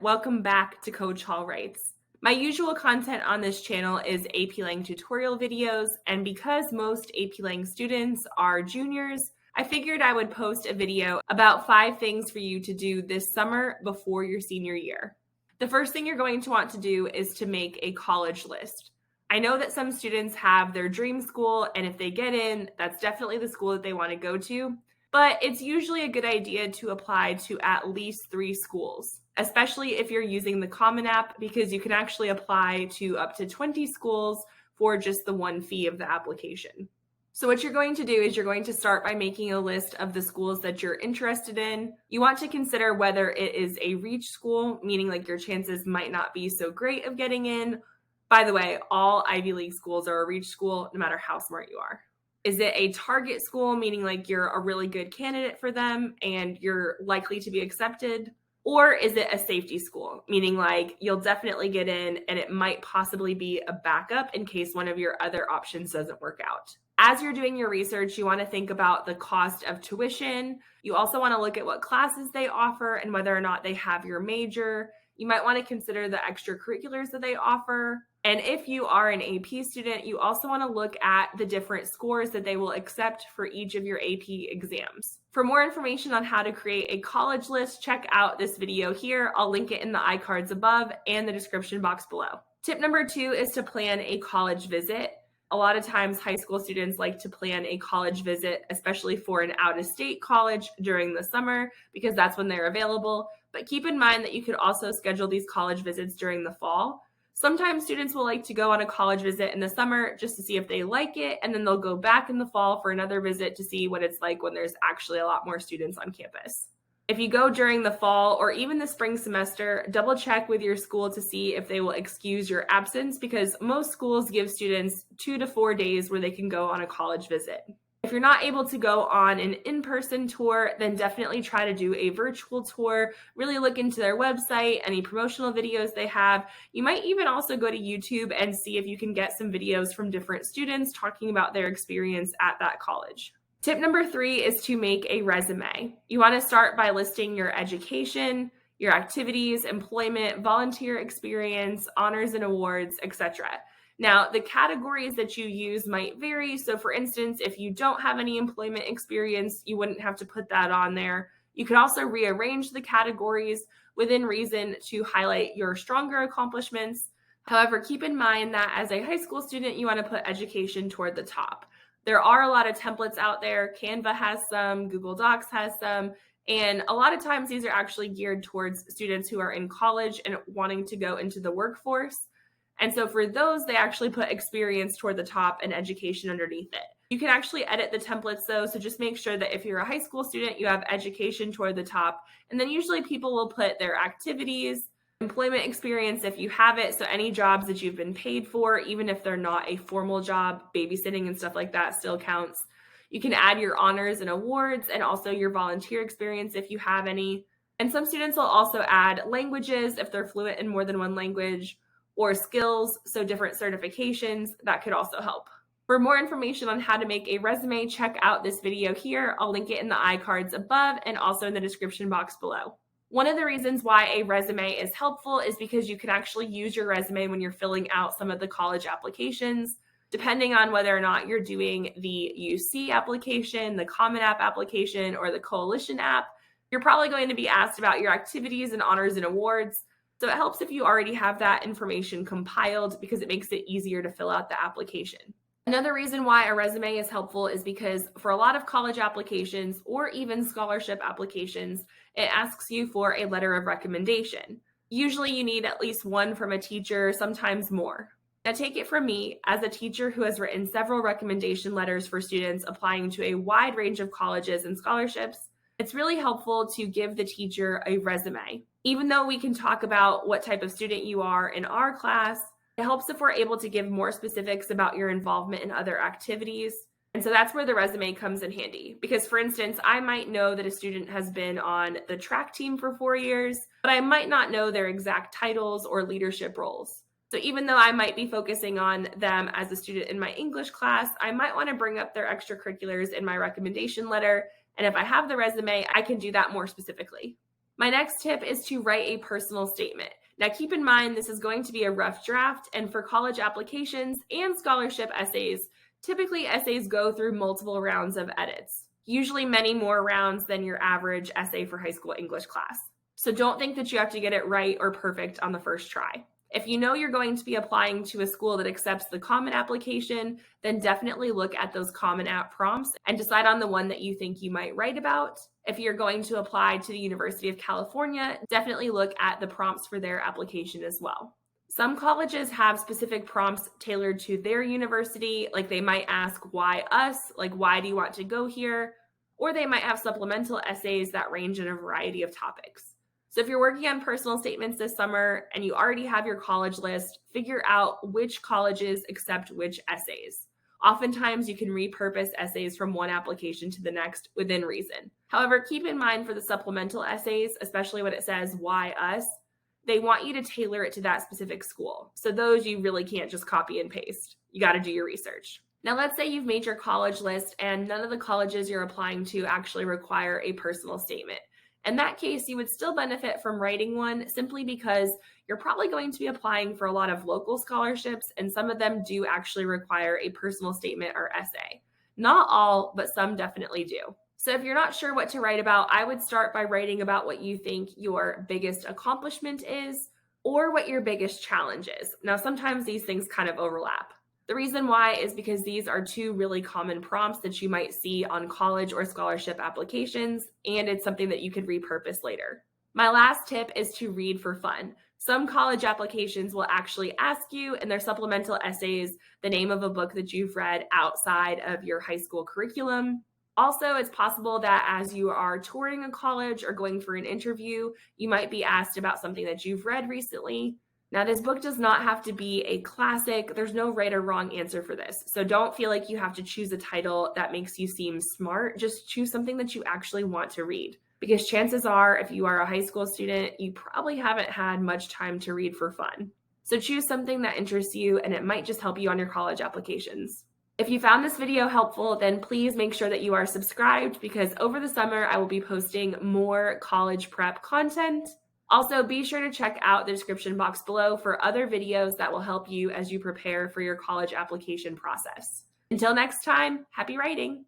Welcome back to Coach Hall Writes. My usual content on this channel is AP Lang tutorial videos, and because most AP Lang students are juniors, I figured I would post a video about 5 things for you to do this summer before your senior year. The first thing you're going to want to do is to make a college list. I know that some students have their dream school, and if they get in, that's definitely the school that they want to go to. But it's usually a good idea to apply to at least 3 schools, especially if you're using the Common App, because you can actually apply to up to 20 schools for just the one fee of the application. So what you're going to do is you're going to start by making a list of the schools that you're interested in. You want to consider whether it is a reach school, meaning like your chances might not be so great of getting in. By the way, all Ivy League schools are a reach school, no matter how smart you are. Is it a target school, meaning like you're a really good candidate for them and you're likely to be accepted? Or is it a safety school, meaning like you'll definitely get in and it might possibly be a backup in case one of your other options doesn't work out? As you're doing your research, you want to think about the cost of tuition. You also want to look at what classes they offer and whether or not they have your major. You might want to consider the extracurriculars that they offer. And if you are an AP student, you also want to look at the different scores that they will accept for each of your AP exams. For more information on how to create a college list, check out this video here. I'll link it in the iCards above and the description box below. Tip number 2 is to plan a college visit. A lot of times high school students like to plan a college visit, especially for an out-of-state college during the summer, because that's when they're available. But keep in mind that you could also schedule these college visits during the fall. Sometimes students will like to go on a college visit in the summer just to see if they like it, and then they'll go back in the fall for another visit to see what it's like when there's actually a lot more students on campus. If you go during the fall or even the spring semester, double check with your school to see if they will excuse your absence, because most schools give students 2 to 4 days where they can go on a college visit. If you're not able to go on an in-person tour, then definitely try to do a virtual tour. Really look into their website, any promotional videos they have. You might even also go to YouTube and see if you can get some videos from different students talking about their experience at that college. Tip number 3 is to make a resume. You want to start by listing your education, your activities, employment, volunteer experience, honors and awards, etc. Now, the categories that you use might vary. So for instance, if you don't have any employment experience, you wouldn't have to put that on there. You could also rearrange the categories within reason to highlight your stronger accomplishments. However, keep in mind that as a high school student, you want to put education toward the top. There are a lot of templates out there. Canva has some, Google Docs has some, and a lot of times these are actually geared towards students who are in college and wanting to go into the workforce. And so for those, they actually put experience toward the top and education underneath it. You can actually edit the templates though, so just make sure that if you're a high school student, you have education toward the top. And then usually people will put their activities, employment experience if you have it, so any jobs that you've been paid for, even if they're not a formal job, babysitting and stuff like that still counts. You can add your honors and awards and also your volunteer experience if you have any. And some students will also add languages if they're fluent in more than one language, or skills, so different certifications. That could also help. For more information on how to make a resume, check out this video here. I'll link it in the iCards above and also in the description box below. One of the reasons why a resume is helpful is because you can actually use your resume when you're filling out some of the college applications. Depending on whether or not you're doing the UC application, the Common App application, or the Coalition app, you're probably going to be asked about your activities and honors and awards. So it helps if you already have that information compiled because it makes it easier to fill out the application. Another reason why a resume is helpful is because for a lot of college applications or even scholarship applications, it asks you for a letter of recommendation. Usually you need at least one from a teacher, sometimes more. Now take it from me, as a teacher who has written several recommendation letters for students applying to a wide range of colleges and scholarships, it's really helpful to give the teacher a resume. Even though we can talk about what type of student you are in our class, it helps if we're able to give more specifics about your involvement in other activities. And so that's where the resume comes in handy. Because for instance, I might know that a student has been on the track team for 4 years, but I might not know their exact titles or leadership roles. So even though I might be focusing on them as a student in my English class, I might want to bring up their extracurriculars in my recommendation letter. And if I have the resume, I can do that more specifically. My next tip is to write a personal statement. Now, keep in mind, this is going to be a rough draft, and for college applications and scholarship essays, typically essays go through multiple rounds of edits, usually many more rounds than your average essay for high school English class. So don't think that you have to get it right or perfect on the first try. If you know you're going to be applying to a school that accepts the Common Application, then definitely look at those Common App prompts and decide on the one that you think you might write about. If you're going to apply to the University of California, definitely look at the prompts for their application as well. Some colleges have specific prompts tailored to their university, like they might ask, why us? Like, why do you want to go here? Or they might have supplemental essays that range in a variety of topics. So if you're working on personal statements this summer and you already have your college list, figure out which colleges accept which essays. Oftentimes, you can repurpose essays from one application to the next within reason. However, keep in mind for the supplemental essays, especially when it says why us, they want you to tailor it to that specific school. So those you really can't just copy and paste. You got to do your research. Now, let's say you've made your college list and none of the colleges you're applying to actually require a personal statement. In that case, you would still benefit from writing one simply because you're probably going to be applying for a lot of local scholarships, and some of them do actually require a personal statement or essay. Not all, but some definitely do. So if you're not sure what to write about, I would start by writing about what you think your biggest accomplishment is or what your biggest challenge is. Now, sometimes these things kind of overlap. The reason why is because these are two really common prompts that you might see on college or scholarship applications, and it's something that you could repurpose later. My last tip is to read for fun. Some college applications will actually ask you in their supplemental essays the name of a book that you've read outside of your high school curriculum. Also, it's possible that as you are touring a college or going for an interview, you might be asked about something that you've read recently. Now, this book does not have to be a classic. There's no right or wrong answer for this. So don't feel like you have to choose a title that makes you seem smart. Just choose something that you actually want to read. Because chances are, if you are a high school student, you probably haven't had much time to read for fun. So choose something that interests you, and it might just help you on your college applications. If you found this video helpful, then please make sure that you are subscribed, because over the summer, I will be posting more college prep content. Also, be sure to check out the description box below for other videos that will help you as you prepare for your college application process. Until next time, happy writing!